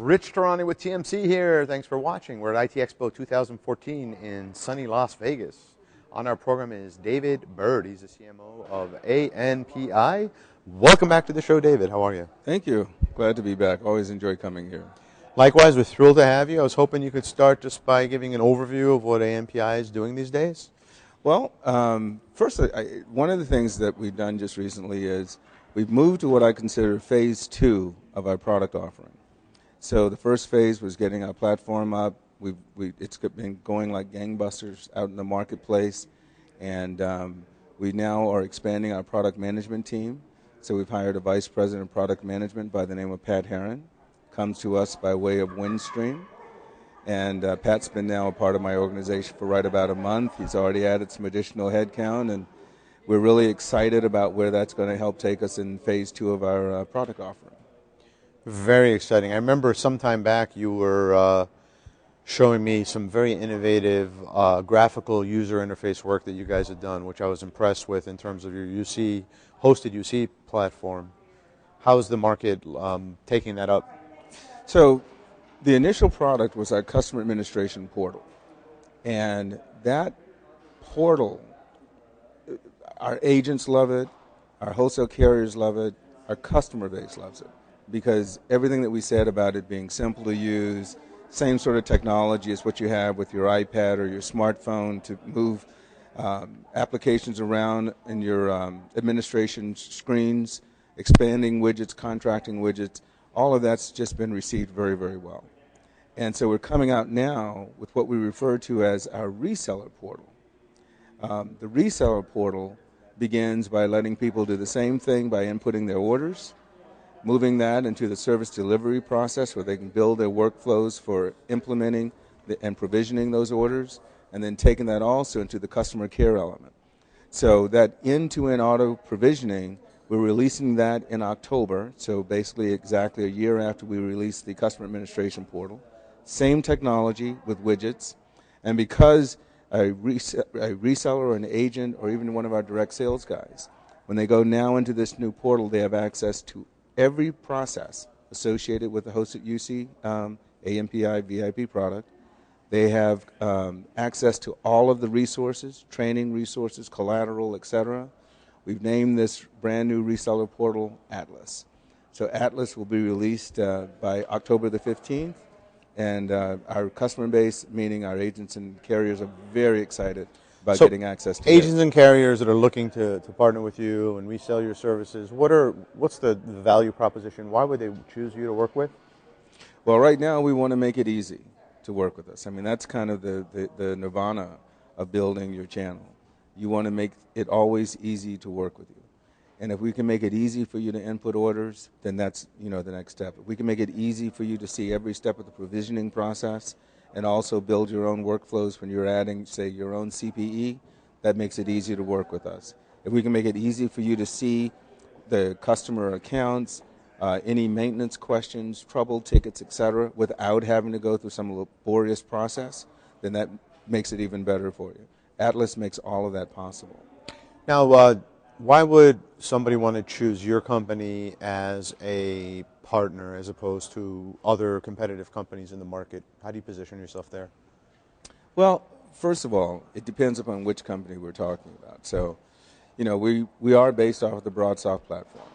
Rich Tarani with TMC here. Thanks for watching. We're at ITEXPO 2014 in sunny Las Vegas. On our program is David Bird. He's the CMO of ANPI. Welcome back to the show, David. How are you? Thank you. Glad to be back. Always enjoy coming here. Likewise, we're thrilled to have you. I was hoping you could start just by giving an overview of what ANPI is doing these days. Well, first, one of the things that we've done just recently is we've moved to what I consider phase 2 of our product offering. So the first phase was getting our platform up. It's been going like gangbusters out in the marketplace, and we now are expanding our product management team. So we've hired a vice president of product management by the name of Pat Herron. Comes to us by way of Windstream. And Pat's been now a part of my organization for right about a month. He's already added some additional headcount, and we're really excited about where that's going to help take us in phase 2 of our product offering. Very exciting. I remember some time back you were showing me some very innovative graphical user interface work that you guys had done, which I was impressed with in terms of your hosted UC platform. How's the market taking that up? So the initial product was our customer administration portal. And that portal, our agents love it, our wholesale carriers love it, our customer base loves it. Because everything that we said about it being simple to use, same sort of technology as what you have with your iPad or your smartphone to move applications around in your administration screens, expanding widgets, contracting widgets, all of that's just been received very, very well. And so we're coming out now with what we refer to as our reseller portal. The reseller portal begins by letting people do the same thing by inputting their orders, moving that into the service delivery process where they can build their workflows for implementing and provisioning those orders, and then taking that also into the customer care element. So that end-to-end auto provisioning, we're releasing that in October, so basically exactly a year after we released the customer administration portal. Same technology with widgets, and because a reseller or an agent or even one of our direct sales guys, when they go now into this new portal, they have access to every process associated with the hosted UC ANPI VIP product. They have access to all of the resources, training resources, collateral, etc. We've named this brand new reseller portal Atlas. So Atlas will be released by October the 15th, and our customer base, meaning our agents and carriers, are very excited about getting access to agents and carriers that are looking to partner with you and resell your services. What's the value proposition? Why would they choose you to work with? Well, right now we want to make it easy to work with us. I mean, that's kind of the nirvana of building your channel. You want to make it always easy to work with you. And if we can make it easy for you to input orders, then that's the next step. If we can make it easy for you to see every step of the provisioning process and also build your own workflows when you're adding, say, your own CPE, that makes it easy to work with us. If we can make it easy for you to see the customer accounts, any maintenance questions, trouble tickets, etc., without having to go through some laborious process, then that makes it even better for you. Atlas makes all of that possible. Now, why would somebody want to choose your company as a partner as opposed to other competitive companies in the market? How do you position yourself there? Well, first of all, it depends upon which company we're talking about. So, we are based off of the BroadSoft platform.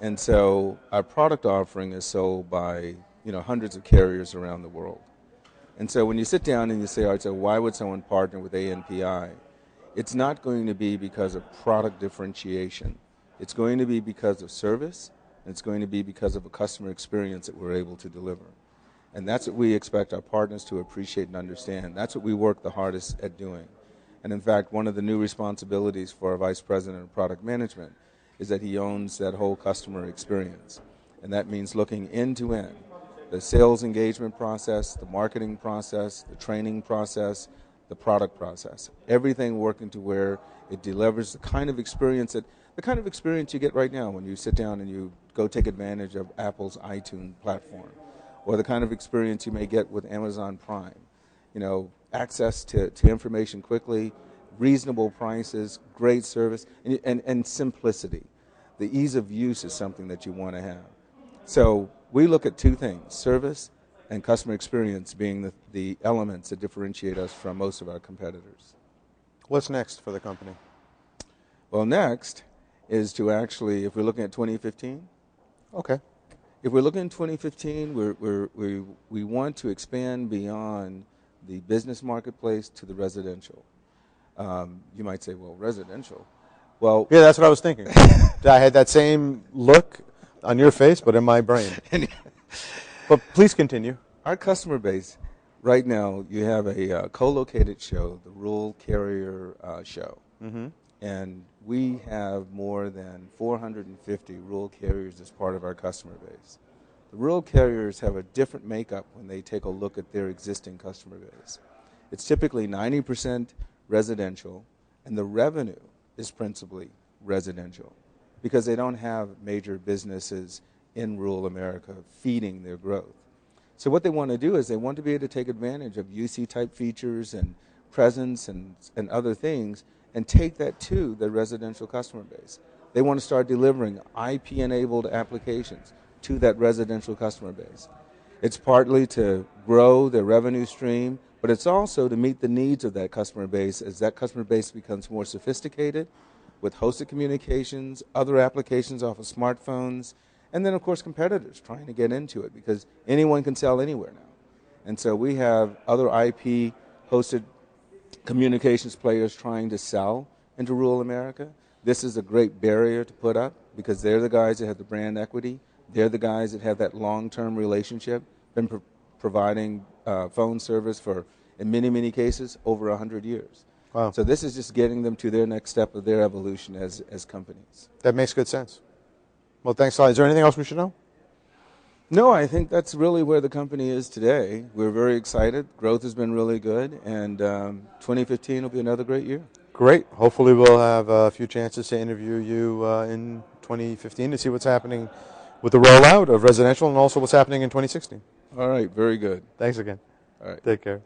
And so our product offering is sold by, hundreds of carriers around the world. And so when you sit down and you say, all right, so why would someone partner with ANPI? It's not going to be because of product differentiation. It's going to be because of service, and it's going to be because of a customer experience that we're able to deliver. And that's what we expect our partners to appreciate and understand. That's what we work the hardest at doing. And in fact, one of the new responsibilities for our Vice President of Product Management is that he owns that whole customer experience. And that means looking end to end. The sales engagement process, the marketing process, the training process, the product process. Everything working to where it delivers the kind of experience you get right now when you sit down and you go take advantage of Apple's iTunes platform, or the kind of experience you may get with Amazon Prime. Access to information quickly, reasonable prices, great service, and simplicity. The ease of use is something that you want to have. So we look at two things, service and customer experience being the elements that differentiate us from most of our competitors. What's next for the company? Well, next is to actually, if we're looking at 2015, Okay. if we're looking at 2015, we want to expand beyond the business marketplace to the residential. You might say, well, residential. Well, Yeah, that's what I was thinking. I had that same look on your face, but in my brain. But please continue. our customer base, right now, you have a co-located show, the Rural Carrier Show. Mm-hmm. And we have more than 450 rural carriers as part of our customer base. The rural carriers have a different makeup when they take a look at their existing customer base. It's typically 90% residential, and the revenue is principally residential because they don't have major businesses in rural America feeding their growth. So what they want to do is they want to be able to take advantage of UC-type features and presence and other things and take that to the residential customer base. They want to start delivering IP-enabled applications to that residential customer base. It's partly to grow their revenue stream, but it's also to meet the needs of that customer base as that customer base becomes more sophisticated with hosted communications, other applications off of smartphones, and then, of course, competitors trying to get into it because anyone can sell anywhere now. And so we have other IP-hosted communications players trying to sell into rural America. This is a great barrier to put up because they're the guys that have the brand equity. They're the guys that have that long-term relationship, been providing phone service for, in many, many cases, over 100 years. Wow. So this is just getting them to their next step of their evolution as companies. That makes good sense. Well, thanks a lot. Is there anything else we should know? No, I think that's really where the company is today. We're very excited. Growth has been really good, and 2015 will be another great year. Great. Hopefully we'll have a few chances to interview you in 2015 to see what's happening with the rollout of residential and also what's happening in 2016. All right, very good. Thanks again. All right. Take care.